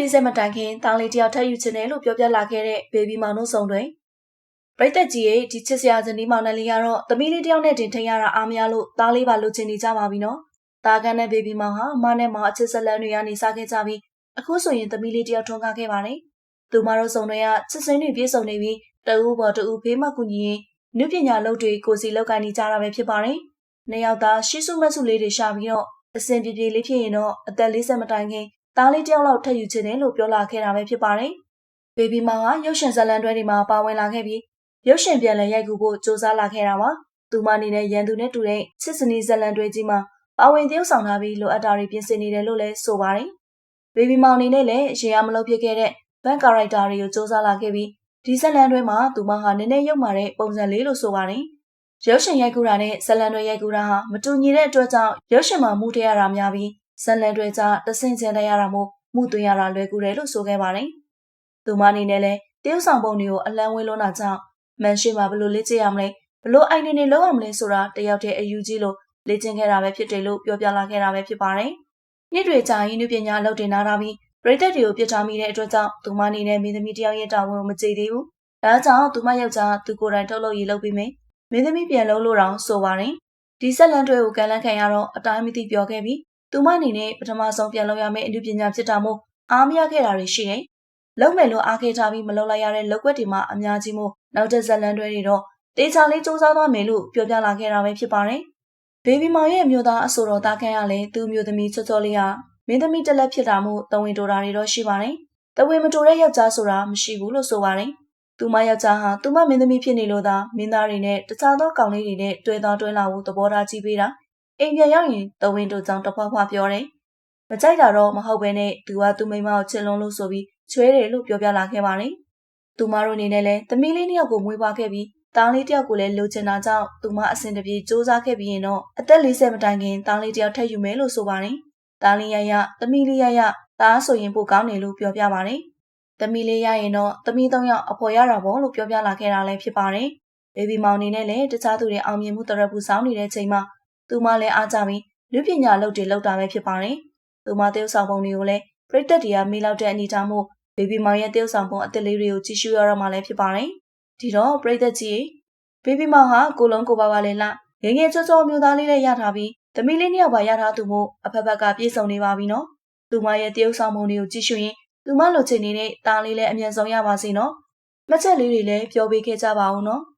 40မတိုင်ခင်တောင်လေးတယောက်ထပ်ယူချင်တယ်လို့ပြောပြလာခဲ့တဲ့ဘေဘီမောင်တို့ဆောင်တွင်ပရိသတ်ကြီးရဲ့ဒီချစ်စရာဇနီးမောင်နှံလေးကတော့သမီးလေးတယောက်နဲ့တင်ထိန်ရတာအားမရလို့သားလေးပါလိုချင်နေကြပါပြီနော်။သားကန်းနဲ့ဘေဘီမောင်ဟာမနဲ့မောင်အချစ်ဆက်လန်းတွေကနေစားခဲ့ကြပြီးအခုဆိုရင်သမီးလေးတယောက်ထွန်းကားခဲ့ပါတယ်။သူမတို့ဆောင်တွေကချစ်စင်းတွေပြေဆုံးနေပြီးတအူးပေါ်တအူးဖေးမကူညီရင်နုပညာလုပ်တွေကိုစီလောက်ကန်နေကြတာပဲဖြစ်ပါတယ်။နှစ်ယောက်သားရှိစုမစုလေးတွေရှာပြီးတော့အစဉ်ပြေပြေလေးဖြစ်ရင်တော့အသက်40မတိုင်ခင်သားလေးတယောက်လောက်ထပ်ယူချင်တယ်လို့ပြောလာခဲ့တာပဲဖြစ်ပါတယ်။ဘေဘီမောင်ကရုပ်ရှင်ဇာတ်လမ်းတွဲတွေမှာပါဝင်လာခဲ့ပြီးရုပ်ရှင်ပြန်လည်ရိုက်ကူဖို့စူးစမ်းလာခဲ့တာပါ။သူမအနေနဲ့ရန်သူနဲ့တူတဲ့ချစ်စနီးဇာတ်လမ်းတွဲကြီးမှာပါဝင်သရုပ်ဆောင်ထားပြီးလိုအပ်တာတွေပြင်ဆင်နေတယ်လို့လည်းဆိုပါတယ်။ဘေဘီမောင်အနေနဲ့လည်းရေရမလို့ဖြစ်ခဲ့တဲ့ဘန်ကာရိုက်တာတွေကိုစူးစမ်းလာခဲ့ပြီးဒီဇာတ်လမ်းတွဲမှာသူမဟာနည်းနည်းရုပ်မာတဲ့ပုံစံလေးလို့ဆိုပါတယ်။ရုပ်ရှင်ရိုက်ကူတာနဲ့ဇာတ်လမ်းတွဲရိုက်ကူတာဟာမတူညီတဲ့အတွက်ကြောင့်ရုပ်ရှင်မှာမှုထည့်ရတာများပြီးဇာတ်လမ်းတွဲကြတဆင့်ချင်းတရရတာမို့မှုသွင်းရတာလွယ်ကူတယ်လို့ဆိုခဲ့ပါတယ်။သူမအနေနဲ့လည်းတရုပ်ဆောင်ပုံတွေကိုအလံဝဲလွန်းတာကြောင့်မန်ရှိမှာဘလို့လေ့ကျင့်ရမလဲဘလို့အိုင်နေလောက်ရမလဲဆိုတာတယောက်တည်းအယူကြီးလို့လေ့ကျင့်ခဲ့တာပဲဖြစ်တယ်လို့ပြောပြလာခဲ့တာပဲဖြစ်ပါတယ်။နေ့တွေကြာရင်နုပညာအလုပ်တင်လာတာပြီးပရိသတ်တွေကိုပြစ်ထားမိတဲ့အတွက်ကြောင့်သူမအနေနဲ့မင်းသမီးတယောက်ရဲ့တာဝန်ကိုမကျေသေးဘူး။ဒါကြောင့်သူမယောက်ျားသူကိုယ်တိုင်ထုတ်လုပ်ရေးလုပ်ပြီးမယ်။မင်းသမီးပြန်လုံးလို့တောင်ဆိုပါတယ်။ဒီဆက်လန်းတွဲကိုကန်လန်းခံရတော့အတိုင်းမသိပြောခဲ့ပြီးသူမအနေနဲ့ပထမဆုံးပြန်လုပ်ရမယ့်အနုပညာဖြစ်တာမို့အားမရခဲ့တာတွေရှိတယ်။လုံးမယ်လို့အားခဲ့ထားပြီးမလုပ်လိုက်ရတဲ့လောက်ွက်တွေမှာအများကြီးမို့နောက်တဲ့ဇက်လန်တွဲတွေတော့တေချာလေးစူးစမ်းသွားမယ်လို့ပြောပြလာခဲ့တာပဲဖြစ်ပါတယ်။ဘေဘီမောင်ရဲ့အမျိုးသားအဆိုတော်သားခန့်ရလဲသူ့မျိုးသမီးချောချောလေးဟာမင်းသမီးတက်လက်ဖြစ်တာမို့တဝင်းတိုတာတွေတော့ရှိပါတယ်။တဝင်းမတိုတဲ့ယောက်ျားဆိုတာမရှိဘူးလို့ဆိုပါတယ်။သူမယောက်ျားဟာသူမမင်းသမီးဖြစ်နေလို့သာမင်းသားတွေနဲ့တခြားသောကောင်လေးတွေနဲ့တွဲသွားတွဲလာဖို့သဘောထားကြီးပေးတာ။အိမ်ပြန်ရောက်ရင်တဝင်းတိုကြောင့်တဖွာဖွာပြောတယ်။မကြိုက်တာတော့မဟုတ်ပဲနဲ့သူကသူ့မိန်းမကိုချစ်လုံးလို့ဆိုပြီးချွဲတယ်လို့ပြောပြလာခဲ့ပါတယ်။သူမတို့အနေနဲ့လည်းသမီးလေးနှစ်ယောက်ကိုမွေးဖွားခဲ့ပြီးတားလေးတယောက်ကိုလည်းလိုချင်တာကြောင့်သူမအစဉ်တပြေစူးစမ်းခဲ့ပြီးရင်တော့အသက်40မတိုင်ခင်တားလေးတယောက်ထပ်ယူမယ်လို့ဆိုပါတယ်။တားလေးရရသမီးလေးရရတားဆိုရင်ပိုကောင်းတယ်လို့ပြောပြပါတယ်။သမီးလေးရရင်တော့သမီး3ယောက်အဖော်ရတာပေါ့လို့ပြောပြလာခဲ့တာလည်းဖြစ်ပါတယ်။ဘေဘီမောင်အနေနဲ့လည်းတခြားသူတွေအောင်မြင်မှုတရပူဆောင်နေတဲ့ချိန်မှာသူမလည်းအားကြပြီးလူပညာလုပ်တွေလုပ်တာပဲဖြစ်ပါတယ်။သူမတယောက်ဆောင်ပုံတွေကိုလည်းပရိသတ်တွေကမေးလောက်တဲ့အနေထားမို့ဘေဘီမောင်ရဲ့တယောက်ဆောင်ပုံအသစ်လေးတွေကိုကြည့်ရှုရတော့မှလည်းဖြစ်ပါတယ်။ဒီတော့ပရိသတ်ကြီးဘေဘီမောင်ဟာကိုလုံးကိုပါပါလေးလားငငယ်ချောချောမျိုးသားလေးနဲ့ရထားပြီးသမီးလေးနှစ်ယောက်ပါရထားသူမို့အဖက်ဖက်ကပြေဆုံးနေပါပြီနော်။သူမရဲ့တယောက်ဆောင်ပုံတွေကိုကြည့်ရှုရင်သူမလိုချင်နေတဲ့တားလေးလည်းအမြန်ဆုံးရပါစေနော်။မှတ်ချက်လေးတွေလည်းပြောပေးခဲ့ကြပါဦးနော်။